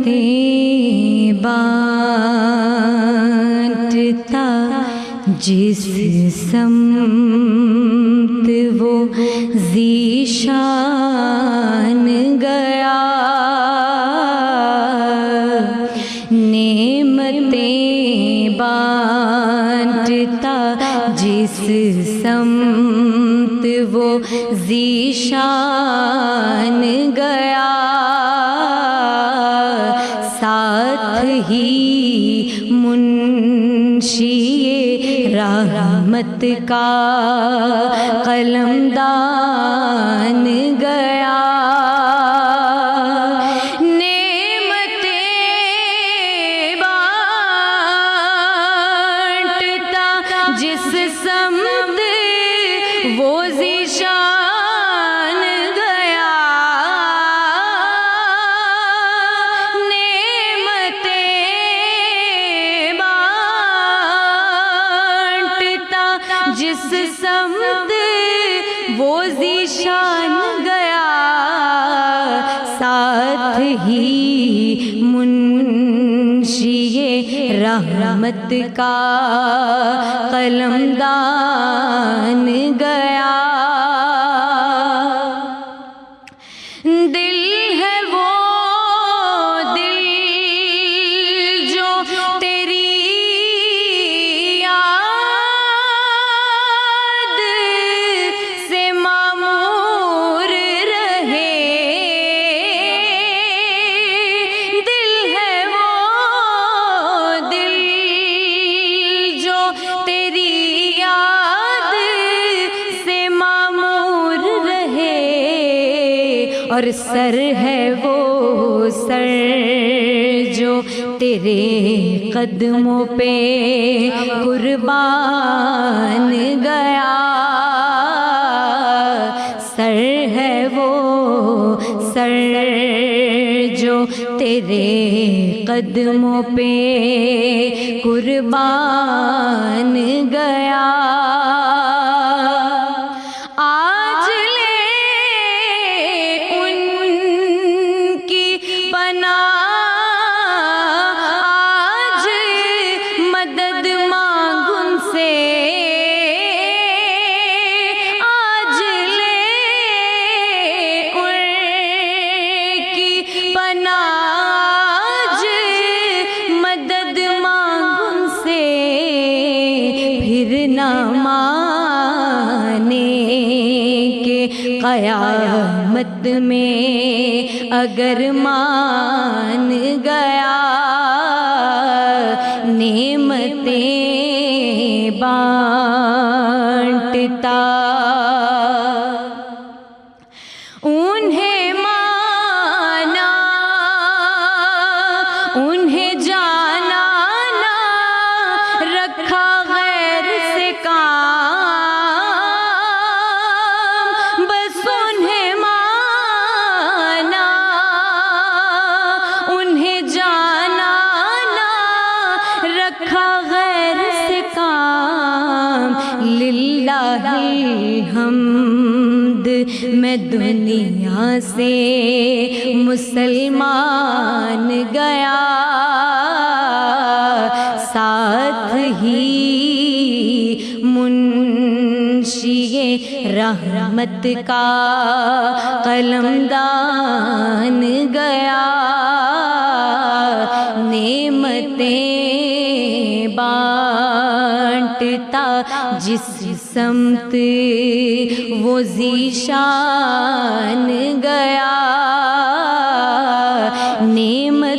نعمتیں بانٹتا جس سمت وہ ذیشان گیا، نعمتیں بانٹتا جس سمت وہ ذیشان گیا، ساتھ ہی منشی رحمت کا قلمدان گیا، نعمتیں بانٹتا جس سمت وہ ذیشان گیا، جس سمت وہ ذیشان گیا، ساتھ ہی منشی رحمت کا قلمدان گیا، دل ہے وہ دل جو تیری اور سر ہے وہ سر جو تیرے قدموں پہ قربان گیا، سر ہے وہ سر جو تیرے قدموں پہ قربان گیا، نہ مانے کہ قیامت میں اگر مان گیا، نعمتیں بانٹتا انہیں مانا انہیں جانا نہ رکھا للہ الحمد میں دنیا سے مسلمان گیا، ساتھ ہی منشی رحمت کا قلمدان گیا، نعمتیں بانٹتا جس سمت وہ ذیشان گیا، نعمت